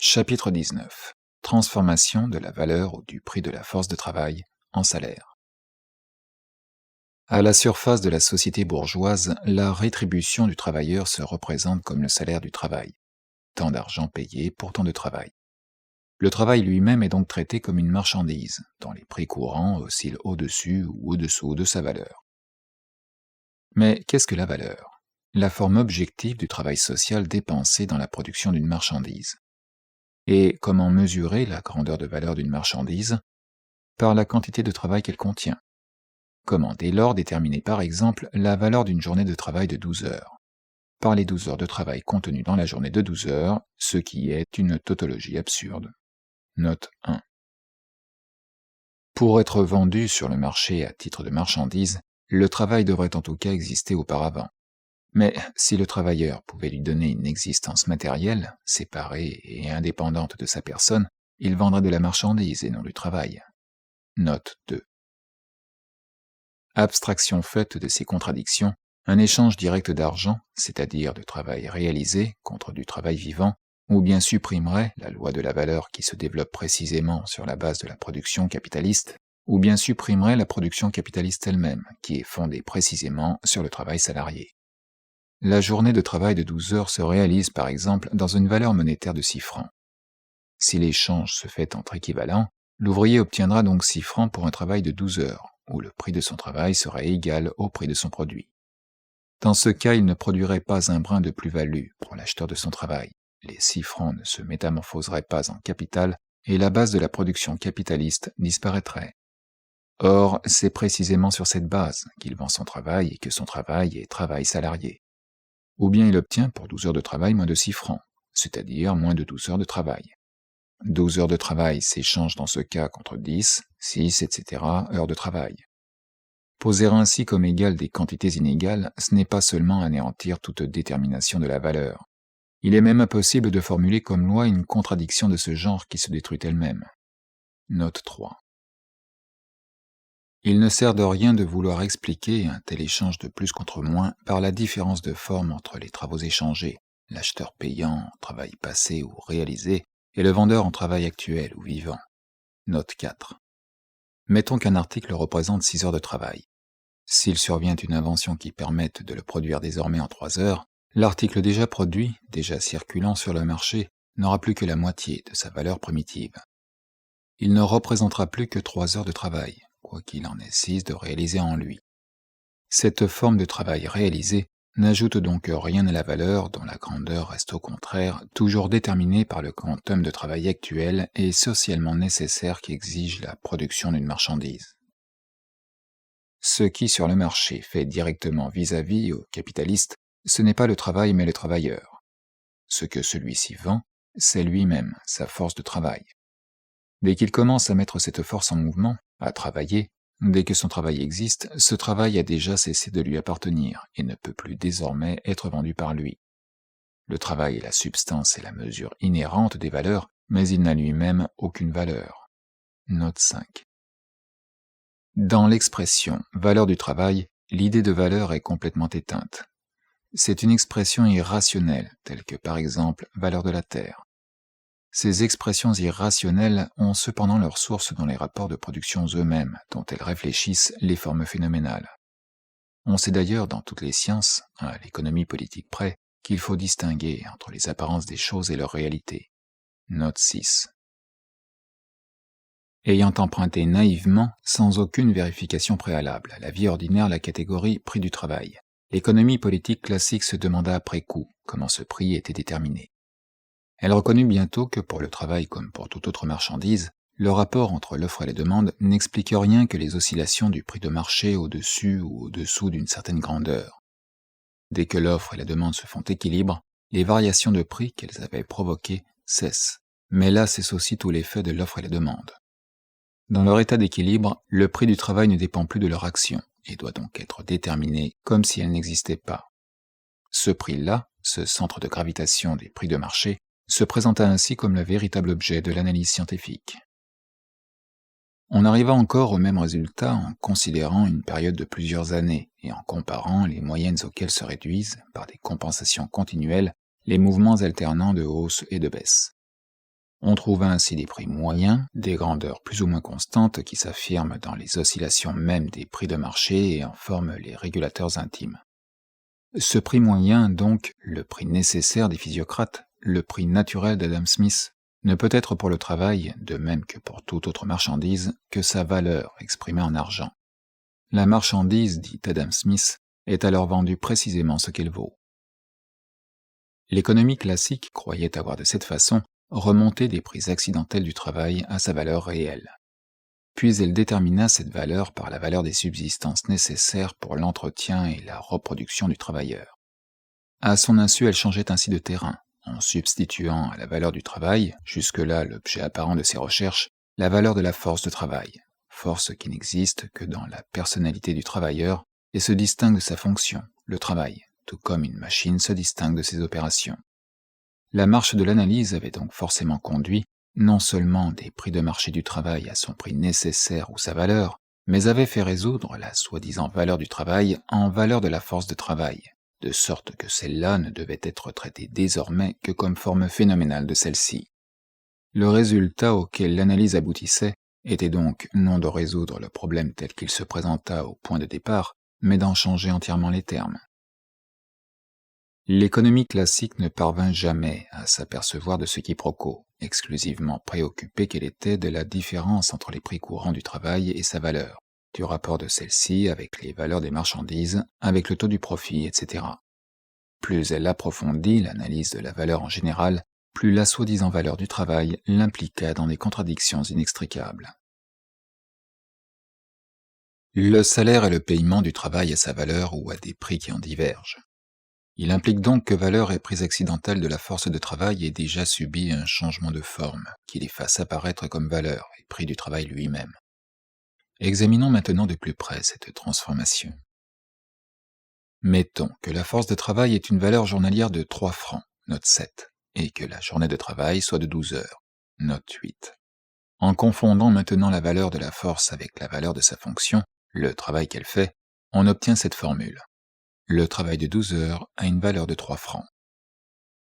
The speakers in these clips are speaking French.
Chapitre 19. Transformation de la valeur ou du prix de la force de travail en salaire. À la surface de la société bourgeoise, la rétribution du travailleur se représente comme le salaire du travail. Tant d'argent payé pour tant de travail. Le travail lui-même est donc traité comme une marchandise, dont les prix courants oscillent au-dessus ou au-dessous de sa valeur. Mais qu'est-ce que la valeur? La forme objective du travail social dépensé dans la production d'une marchandise. Et comment mesurer la grandeur de valeur d'une marchandise? Par la quantité de travail qu'elle contient. Comment dès lors déterminer par exemple la valeur d'une journée de travail de 12 heures? Par les 12 heures de travail contenues dans la journée de 12 heures, ce qui est une tautologie absurde. Note 1. Pour être vendu sur le marché à titre de marchandise, le travail devrait en tout cas exister auparavant. Mais si le travailleur pouvait lui donner une existence matérielle, séparée et indépendante de sa personne, il vendrait de la marchandise et non du travail. Note 2. Abstraction faite de ces contradictions, un échange direct d'argent, c'est-à-dire de travail réalisé contre du travail vivant, ou bien supprimerait la loi de la valeur qui se développe précisément sur la base de la production capitaliste, ou bien supprimerait la production capitaliste elle-même, qui est fondée précisément sur le travail salarié. La journée de travail de 12 heures se réalise par exemple dans une valeur monétaire de 6 francs. Si l'échange se fait entre équivalents, l'ouvrier obtiendra donc 6 francs pour un travail de 12 heures, où le prix de son travail serait égal au prix de son produit. Dans ce cas, il ne produirait pas un brin de plus-value pour l'acheteur de son travail. Les 6 francs ne se métamorphoseraient pas en capital et la base de la production capitaliste disparaîtrait. Or, c'est précisément sur cette base qu'il vend son travail et que son travail est travail salarié. Ou bien il obtient pour 12 heures de travail moins de 6 francs, c'est-à-dire moins de 12 heures de travail. 12 heures de travail s'échangent dans ce cas contre 10, 6, etc. heures de travail. Poser ainsi comme égales des quantités inégales, ce n'est pas seulement anéantir toute détermination de la valeur. Il est même impossible de formuler comme loi une contradiction de ce genre qui se détruit elle-même. Note 3. Il ne sert de rien de vouloir expliquer un tel échange de plus contre moins par la différence de forme entre les travaux échangés, l'acheteur payant en travail passé ou réalisé, et le vendeur en travail actuel ou vivant. Note 4. Mettons qu'un article représente 6 heures de travail. S'il survient une invention qui permette de le produire désormais en 3 heures, l'article déjà produit, déjà circulant sur le marché, n'aura plus que la moitié de sa valeur primitive. Il ne représentera plus que 3 heures de travail, quoi qu'il en ait 6 de réalisé en lui. Cette forme de travail réalisé n'ajoute donc rien à la valeur dont la grandeur reste au contraire toujours déterminée par le quantum de travail actuel et socialement nécessaire qu'exige la production d'une marchandise. Ce qui sur le marché fait directement vis-à-vis au capitaliste, ce n'est pas le travail mais le travailleur. Ce que celui-ci vend, c'est lui-même, sa force de travail. Dès qu'il commence à mettre cette force en mouvement, à travailler, dès que son travail existe, ce travail a déjà cessé de lui appartenir et ne peut plus désormais être vendu par lui. Le travail est la substance et la mesure inhérente des valeurs, mais il n'a lui-même aucune valeur. Note 5. Dans l'expression « valeur du travail », l'idée de valeur est complètement éteinte. C'est une expression irrationnelle, telle que par exemple « valeur de la terre ». Ces expressions irrationnelles ont cependant leur source dans les rapports de production eux-mêmes, dont elles réfléchissent les formes phénoménales. On sait d'ailleurs dans toutes les sciences, à l'économie politique près, qu'il faut distinguer entre les apparences des choses et leur réalité. Note 6. Ayant emprunté naïvement, sans aucune vérification préalable, à la vie ordinaire la catégorie prix du travail, l'économie politique classique se demanda après coup comment ce prix était déterminé. Elle reconnut bientôt que pour le travail comme pour toute autre marchandise, le rapport entre l'offre et la demande n'explique rien que les oscillations du prix de marché au-dessus ou au-dessous d'une certaine grandeur. Dès que l'offre et la demande se font équilibre, les variations de prix qu'elles avaient provoquées cessent, mais là cesse aussi tout l'effet de l'offre et la demande. Dans leur état d'équilibre, le prix du travail ne dépend plus de leur action et doit donc être déterminé comme si elle n'existait pas. Ce prix-là, ce centre de gravitation des prix de marché, se présenta ainsi comme le véritable objet de l'analyse scientifique. On arriva encore au même résultat en considérant une période de plusieurs années et en comparant les moyennes auxquelles se réduisent, par des compensations continuelles, les mouvements alternants de hausse et de baisse. On trouve ainsi des prix moyens, des grandeurs plus ou moins constantes qui s'affirment dans les oscillations même des prix de marché et en forment les régulateurs intimes. Ce prix moyen, donc, le prix nécessaire des physiocrates, le prix naturel d'Adam Smith, ne peut être pour le travail, de même que pour toute autre marchandise, que sa valeur exprimée en argent. La marchandise, dit Adam Smith, est alors vendue précisément ce qu'elle vaut. L'économie classique croyait avoir de cette façon remonté des prix accidentels du travail à sa valeur réelle. Puis elle détermina cette valeur par la valeur des subsistances nécessaires pour l'entretien et la reproduction du travailleur. À son insu, elle changeait ainsi de terrain, en substituant à la valeur du travail, jusque-là l'objet apparent de ses recherches, la valeur de la force de travail, force qui n'existe que dans la personnalité du travailleur et se distingue de sa fonction, le travail, tout comme une machine se distingue de ses opérations. La marche de l'analyse avait donc forcément conduit non seulement des prix de marché du travail à son prix nécessaire ou sa valeur, mais avait fait résoudre la soi-disant valeur du travail en valeur de la force de travail, de sorte que celle-là ne devait être traitée désormais que comme forme phénoménale de celle-ci. Le résultat auquel l'analyse aboutissait était donc non de résoudre le problème tel qu'il se présenta au point de départ, mais d'en changer entièrement les termes. L'économie classique ne parvint jamais à s'apercevoir de ce quiproquo, exclusivement préoccupée qu'elle était de la différence entre les prix courants du travail et sa valeur, du rapport de celle-ci avec les valeurs des marchandises, avec le taux du profit, etc. Plus elle approfondit l'analyse de la valeur en général, plus la soi-disant valeur du travail l'impliqua dans des contradictions inextricables. Le salaire est le paiement du travail à sa valeur ou à des prix qui en divergent. Il implique donc que valeur et prix accidentel de la force de travail ait déjà subi un changement de forme, qui les fasse apparaître comme valeur et prix du travail lui-même. Examinons maintenant de plus près cette transformation. Mettons que la force de travail est une valeur journalière de 3 francs, note 7, et que la journée de travail soit de 12 heures, note 8. En confondant maintenant la valeur de la force avec la valeur de sa fonction, le travail qu'elle fait, on obtient cette formule. Le travail de 12 heures a une valeur de 3 francs.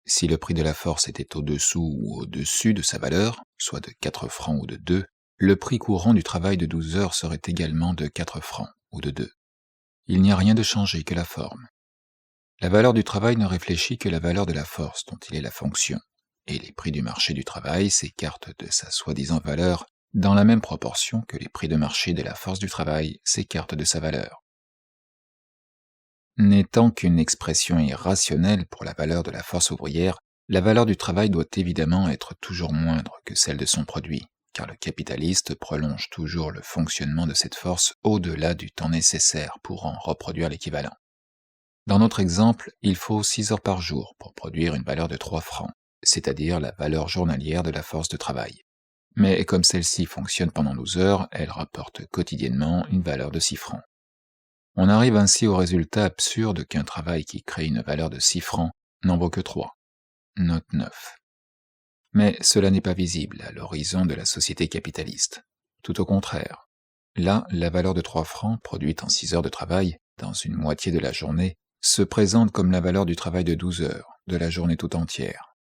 Si le prix de la force était au-dessous ou au-dessus de sa valeur, soit de 4 francs ou de 2, le prix courant du travail de 12 heures serait également de 4 francs ou de 2. Il n'y a rien de changé que la forme. La valeur du travail ne réfléchit que la valeur de la force dont il est la fonction, et les prix du marché du travail s'écartent de sa soi-disant valeur dans la même proportion que les prix de marché de la force du travail s'écartent de sa valeur. N'étant qu'une expression irrationnelle pour la valeur de la force ouvrière, la valeur du travail doit évidemment être toujours moindre que celle de son produit, car le capitaliste prolonge toujours le fonctionnement de cette force au-delà du temps nécessaire pour en reproduire l'équivalent. Dans notre exemple, il faut 6 heures par jour pour produire une valeur de 3 francs, c'est-à-dire la valeur journalière de la force de travail. Mais comme celle-ci fonctionne pendant 12 heures, elle rapporte quotidiennement une valeur de 6 francs. On arrive ainsi au résultat absurde qu'un travail qui crée une valeur de 6 francs n'en vaut que 3. Note 9. Mais cela n'est pas visible à l'horizon de la société capitaliste. Tout au contraire. Là, la valeur de 3 francs, produite en 6 heures de travail, dans une moitié de la journée, se présente comme la valeur du travail de 12 heures, de la journée tout entière.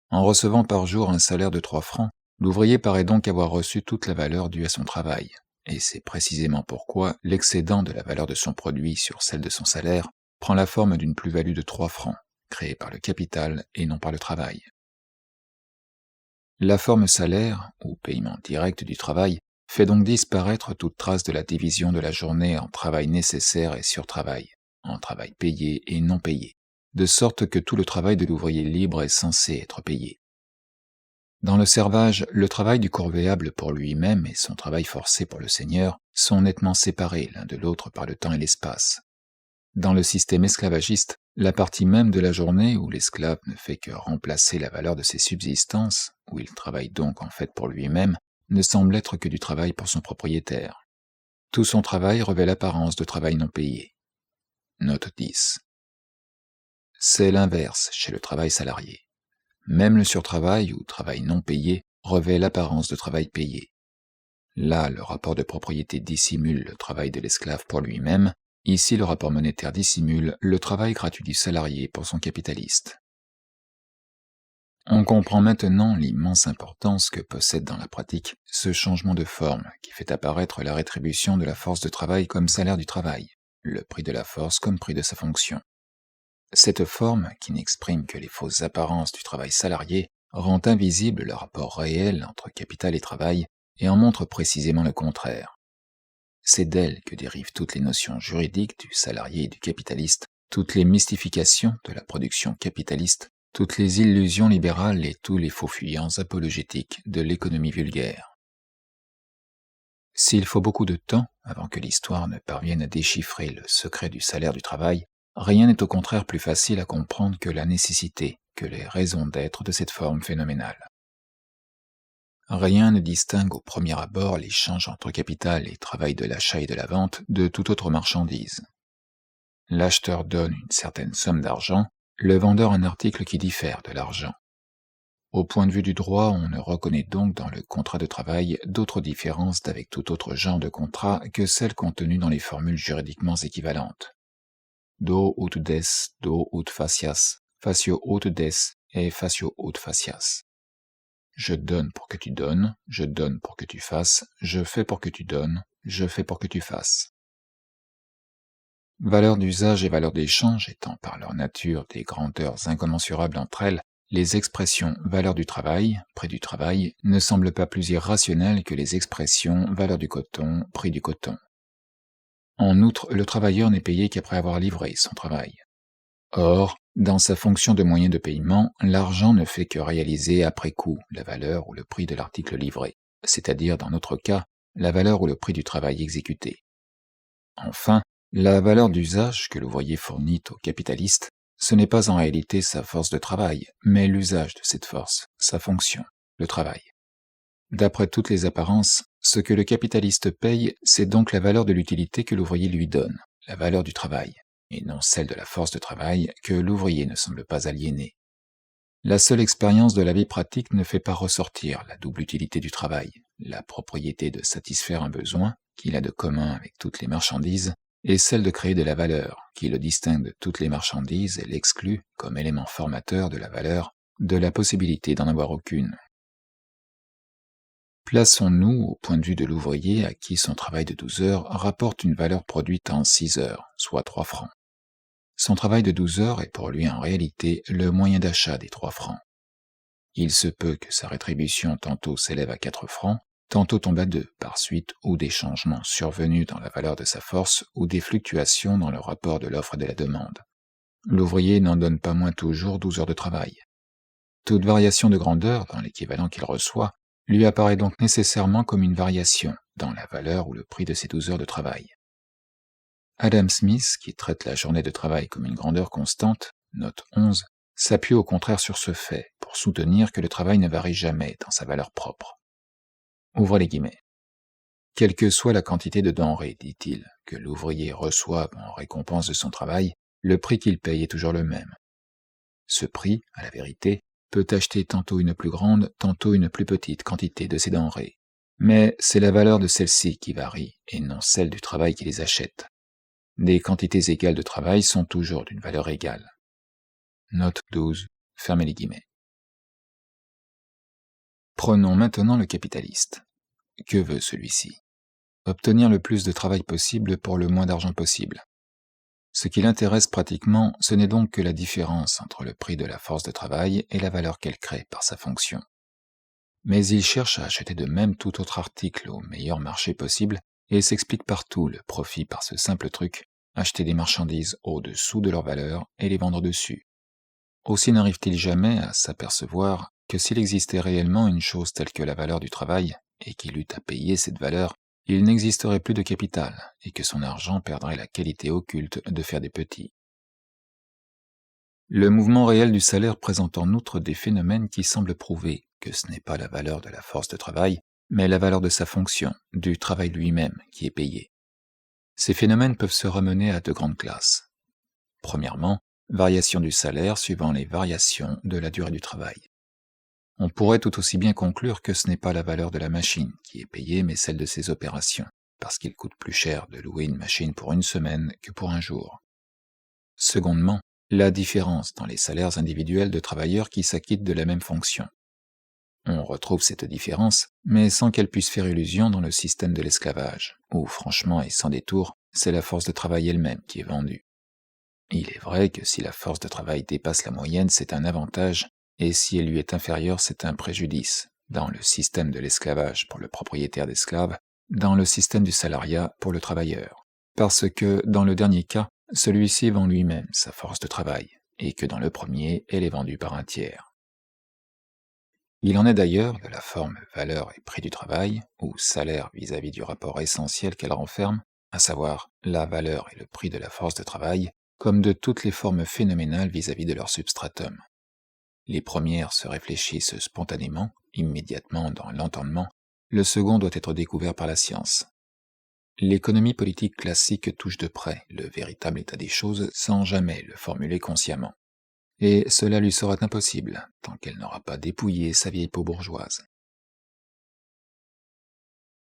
En recevant par jour un salaire de 3 francs, l'ouvrier paraît donc avoir reçu toute la valeur due à son travail. Et c'est précisément pourquoi l'excédent de la valeur de son produit sur celle de son salaire prend la forme d'une plus-value de 3 francs, créée par le capital et non par le travail. La forme salaire, ou paiement direct du travail, fait donc disparaître toute trace de la division de la journée en travail nécessaire et surtravail, en travail payé et non payé, de sorte que tout le travail de l'ouvrier libre est censé être payé. Dans le servage, le travail du corvéable pour lui-même et son travail forcé pour le seigneur sont nettement séparés l'un de l'autre par le temps et l'espace. Dans le système esclavagiste, la partie même de la journée où l'esclave ne fait que remplacer la valeur de ses subsistances, où il travaille donc en fait pour lui-même, ne semble être que du travail pour son propriétaire. Tout son travail revêt l'apparence de travail non payé. Note 10. C'est l'inverse chez le travail salarié. Même le surtravail ou travail non payé revêt l'apparence de travail payé. Là, le rapport de propriété dissimule le travail de l'esclave pour lui-même, ici le rapport monétaire dissimule le travail gratuit du salarié pour son capitaliste. On comprend maintenant l'immense importance que possède dans la pratique ce changement de forme qui fait apparaître la rétribution de la force de travail comme salaire du travail, le prix de la force comme prix de sa fonction. Cette forme, qui n'exprime que les fausses apparences du travail salarié, rend invisible le rapport réel entre capital et travail et en montre précisément le contraire. C'est d'elle que dérivent toutes les notions juridiques du salarié et du capitaliste, toutes les mystifications de la production capitaliste, toutes les illusions libérales et tous les faux fuyants apologétiques de l'économie vulgaire. S'il faut beaucoup de temps avant que l'histoire ne parvienne à déchiffrer le secret du salaire du travail, rien n'est au contraire plus facile à comprendre que la nécessité, que les raisons d'être de cette forme phénoménale. Rien ne distingue au premier abord l'échange entre capital et travail de l'achat et de la vente de toute autre marchandise. L'acheteur donne une certaine somme d'argent, le vendeur un article qui diffère de l'argent. Au point de vue du droit, on ne reconnaît donc dans le contrat de travail d'autre différence d'avec tout autre genre de contrat que celle contenue dans les formules juridiquement équivalentes. Do ut des, do ut facias, facio ut des et facio ut facias. Je donne pour que tu donnes, je donne pour que tu fasses, je fais pour que tu donnes, je fais pour que tu fasses. Valeur d'usage et valeur d'échange étant par leur nature des grandeurs incommensurables entre elles, les expressions valeur du travail, prix du travail, ne semblent pas plus irrationnelles que les expressions valeur du coton, prix du coton. En outre, le travailleur n'est payé qu'après avoir livré son travail. Or, dans sa fonction de moyen de paiement, l'argent ne fait que réaliser après coup la valeur ou le prix de l'article livré, c'est-à-dire dans notre cas, la valeur ou le prix du travail exécuté. Enfin, la valeur d'usage que l'ouvrier fournit au capitaliste, ce n'est pas en réalité sa force de travail, mais l'usage de cette force, sa fonction, le travail. D'après toutes les apparences, ce que le capitaliste paye, c'est donc la valeur de l'utilité que l'ouvrier lui donne, la valeur du travail, et non celle de la force de travail que l'ouvrier ne semble pas aliéner. La seule expérience de la vie pratique ne fait pas ressortir la double utilité du travail, la propriété de satisfaire un besoin, qu'il a de commun avec toutes les marchandises, et celle de créer de la valeur, qui le distingue de toutes les marchandises et l'exclut, comme élément formateur de la valeur, de la possibilité d'en avoir aucune. Plaçons-nous au point de vue de l'ouvrier à qui son travail de 12 heures rapporte une valeur produite en 6 heures, soit 3 francs. Son travail de 12 heures est pour lui en réalité le moyen d'achat des 3 francs. Il se peut que sa rétribution tantôt s'élève à 4 francs, tantôt tombe à 2 par suite ou des changements survenus dans la valeur de sa force ou des fluctuations dans le rapport de l'offre et de la demande. L'ouvrier n'en donne pas moins toujours 12 heures de travail. Toute variation de grandeur dans l'équivalent qu'il reçoit lui apparaît donc nécessairement comme une variation dans la valeur ou le prix de ces 12 heures de travail. Adam Smith, qui traite la journée de travail comme une grandeur constante, note 11, s'appuie au contraire sur ce fait pour soutenir que le travail ne varie jamais dans sa valeur propre. Ouvrez les guillemets. Quelle que soit la quantité de denrées, dit-il, que l'ouvrier reçoive en récompense de son travail, le prix qu'il paye est toujours le même. Ce prix, à la vérité, peut acheter tantôt une plus grande, tantôt une plus petite quantité de ces denrées. Mais c'est la valeur de celles-ci qui varie, et non celle du travail qui les achète. Des quantités égales de travail sont toujours d'une valeur égale. Note 12, fermez les guillemets. Prenons maintenant le capitaliste. Que veut celui-ci? Obtenir le plus de travail possible pour le moins d'argent possible. Ce qui l'intéresse pratiquement, ce n'est donc que la différence entre le prix de la force de travail et la valeur qu'elle crée par sa fonction. Mais il cherche à acheter de même tout autre article au meilleur marché possible et s'explique partout le profit par ce simple truc, acheter des marchandises au-dessous de leur valeur et les vendre dessus. Aussi n'arrive-t-il jamais à s'apercevoir que s'il existait réellement une chose telle que la valeur du travail, et qu'il eût à payer cette valeur, il n'existerait plus de capital, et que son argent perdrait la qualité occulte de faire des petits. Le mouvement réel du salaire présente en outre des phénomènes qui semblent prouver que ce n'est pas la valeur de la force de travail, mais la valeur de sa fonction, du travail lui-même, qui est payé. Ces phénomènes peuvent se ramener à deux grandes classes. Premièrement, variation du salaire suivant les variations de la durée du travail. On pourrait tout aussi bien conclure que ce n'est pas la valeur de la machine qui est payée, mais celle de ses opérations, parce qu'il coûte plus cher de louer une machine pour une semaine que pour un jour. Secondement, la différence dans les salaires individuels de travailleurs qui s'acquittent de la même fonction. On retrouve cette différence, mais sans qu'elle puisse faire illusion dans le système de l'esclavage, où franchement et sans détour, c'est la force de travail elle-même qui est vendue. Il est vrai que si la force de travail dépasse la moyenne, c'est un avantage, et si elle lui est inférieure, c'est un préjudice, dans le système de l'esclavage pour le propriétaire d'esclaves, dans le système du salariat pour le travailleur. Parce que, dans le dernier cas, celui-ci vend lui-même sa force de travail, et que dans le premier, elle est vendue par un tiers. Il en est d'ailleurs de la forme valeur et prix du travail, ou salaire vis-à-vis du rapport essentiel qu'elle renferme, à savoir la valeur et le prix de la force de travail, comme de toutes les formes phénoménales vis-à-vis de leur substratum. Les premières se réfléchissent spontanément, immédiatement dans l'entendement, le second doit être découvert par la science. L'économie politique classique touche de près le véritable état des choses sans jamais le formuler consciemment. Et cela lui sera impossible, tant qu'elle n'aura pas dépouillé sa vieille peau bourgeoise.